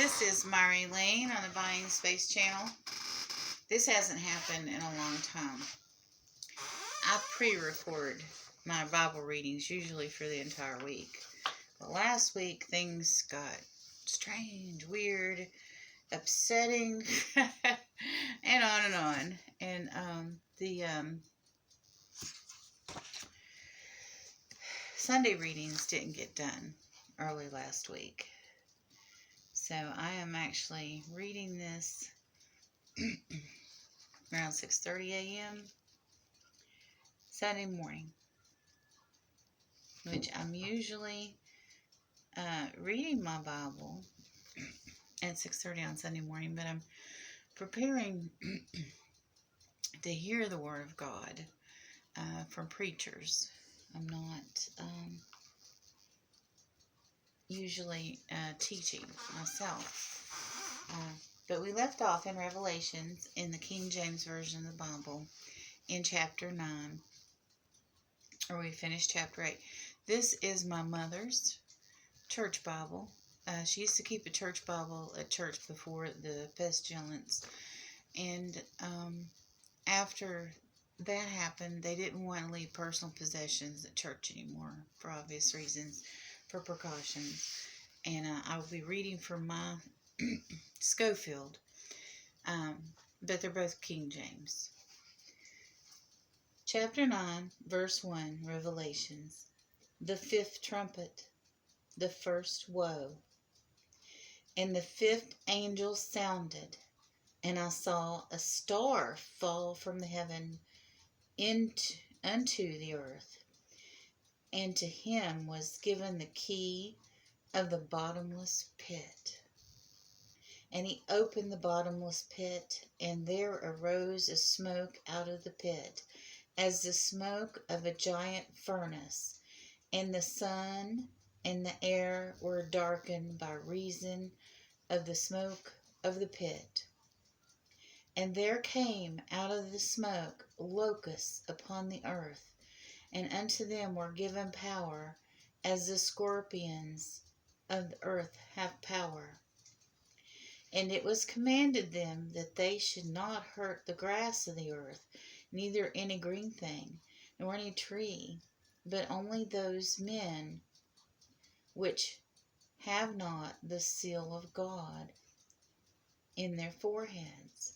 This is Mary Lane on the Buying Space channel. This hasn't happened in a long time. I pre-record my Bible readings usually for the entire week. But last week things got strange, weird, upsetting, and on and on. And the Sunday readings didn't get done early last week. So I am actually reading this around 6:30 a.m. Sunday morning, which I'm usually reading my Bible at 6:30 on Sunday morning, but I'm preparing to hear the Word of God from preachers. I'm not usually teaching myself. But we left off in Revelations in the King James Version of the Bible in chapter 9, or we finished chapter 8. This is my mother's church Bible. She used to keep a church Bible at church before the pestilence, and after that happened, they didn't want to leave personal possessions at church anymore for obvious reasons, for precautions. And I will be reading from my Schofield, but they're both King James. Chapter 9, verse 1, Revelations. The fifth trumpet, the first woe. And the fifth angel sounded, and I saw a star fall from the heaven unto the earth, and to him was given the key of the bottomless pit. And he opened the bottomless pit, and there arose a smoke out of the pit, as the smoke of a giant furnace, and the sun and the air were darkened by reason of the smoke of the pit. And there came out of the smoke locusts upon the earth, and unto them were given power, as the scorpions of the earth have power. And it was commanded them that they should not hurt the grass of the earth, neither any green thing, nor any tree, but only those men which have not the seal of God in their foreheads.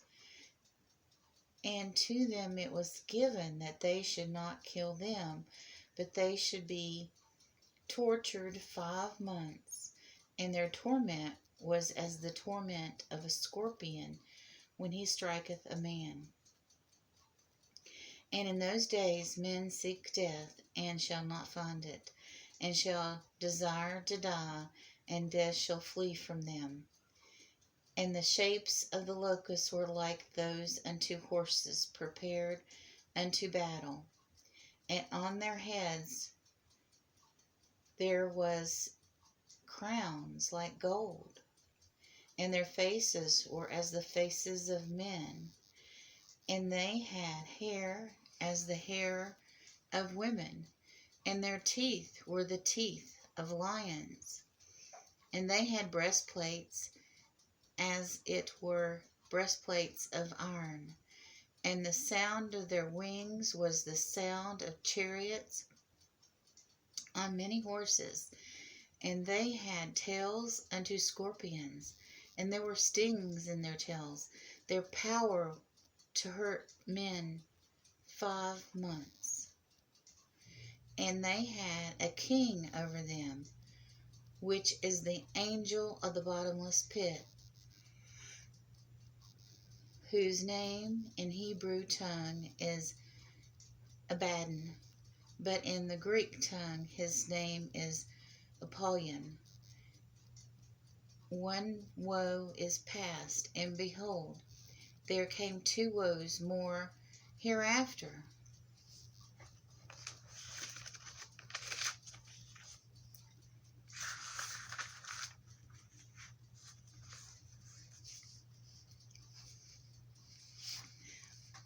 And to them it was given that they should not kill them, but they should be tortured 5 months, and their torment was as the torment of a scorpion when he striketh a man. And in those days men seek death, and shall not find it, and shall desire to die, and death shall flee from them. And the shapes of the locusts were like those unto horses prepared unto battle, and on their heads there was crowns like gold, and their faces were as the faces of men, and they had hair as the hair of women, and their teeth were the teeth of lions, and they had breastplates as it were breastplates of iron, and the sound of their wings was the sound of chariots on many horses, and they had tails unto scorpions, and there were stings in their tails. Their power to hurt men 5 months. And they had a king over them, which is the angel of the bottomless pit, whose name in Hebrew tongue is Abaddon, but in the Greek tongue his name is Apollyon. One woe is past, and behold, there came 2 woes more hereafter.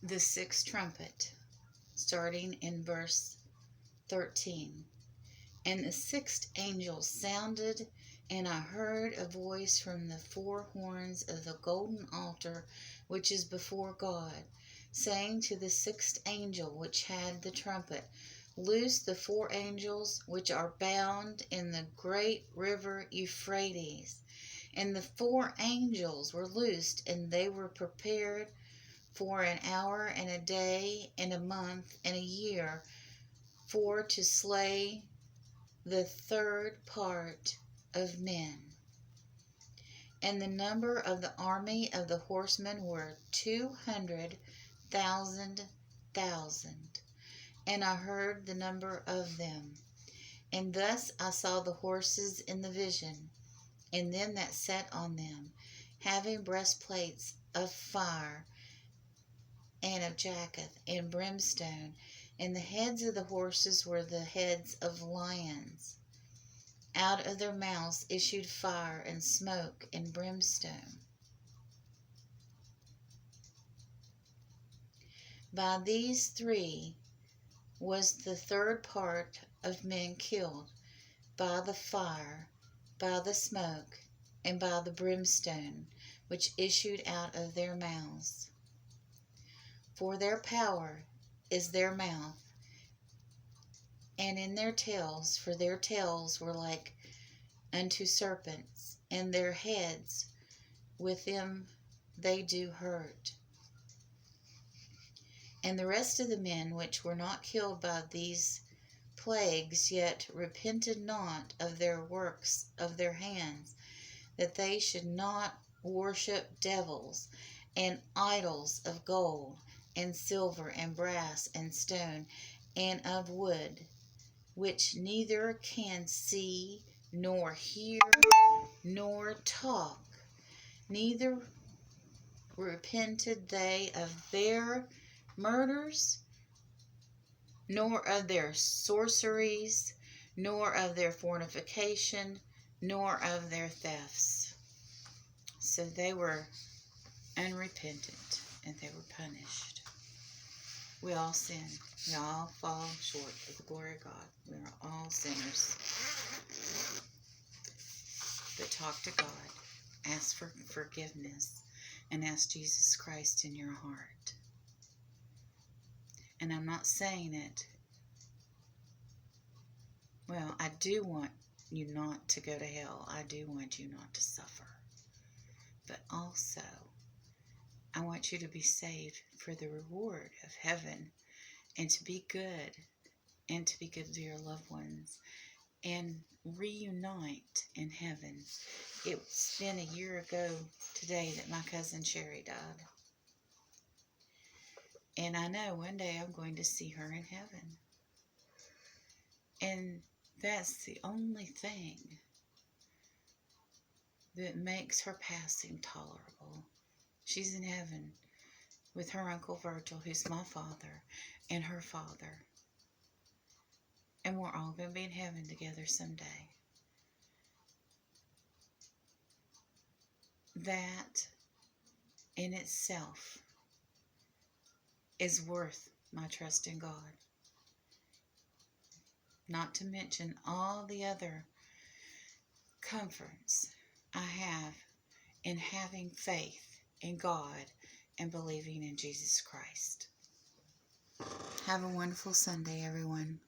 The sixth trumpet, starting in verse 13. And the sixth angel sounded, And I heard a voice from the four horns of the golden altar which is before God, saying to the sixth angel which had the trumpet, Loose the four angels which are bound in the great river Euphrates. And the four angels were loosed, and they were prepared for an hour and a day and a month and a year, for to slay the third part of men. And the number of the army of the horsemen were 200,000. And I heard the number of them. And thus I saw the horses in the vision, and them that sat on them, having breastplates of fire, and of jacketh, and brimstone, and the heads of the horses were the heads of lions. Out of their mouths issued fire, and smoke, and brimstone. By these three was the third part of men killed, by the fire, by the smoke, and by the brimstone, which issued out of their mouths. For their power is their mouth, and in their tails, for their tails were like unto serpents, and their heads with them they do hurt. And the rest of the men which were not killed by these plagues yet repented not of their works of their hands, that they should not worship devils and idols of gold and silver and brass and stone and of wood, which neither can see nor hear nor talk, neither repented they of their murders, nor of their sorceries, nor of their fornication, nor of their thefts. So they were unrepentant, and they were punished. We all sin. We all fall short of the glory of God. We are all sinners. But talk to God. Ask for forgiveness. And ask Jesus Christ in your heart. And I'm not saying it. Well, I do want you not to go to hell. I do want you not to suffer. But also, I want you to be saved for the reward of heaven, and to be good, and to be good to your loved ones, and reunite in heaven. It's been a year ago today that my cousin Sherry died. And I know one day I'm going to see her in heaven. And that's the only thing that makes her passing tolerable. She's in heaven with her Uncle Virgil, who's my father, and her father. And we're all going to be in heaven together someday. That in itself is worth my trust in God. Not to mention all the other comforts I have in having faith in God and believing in Jesus Christ. Have a wonderful Sunday, everyone.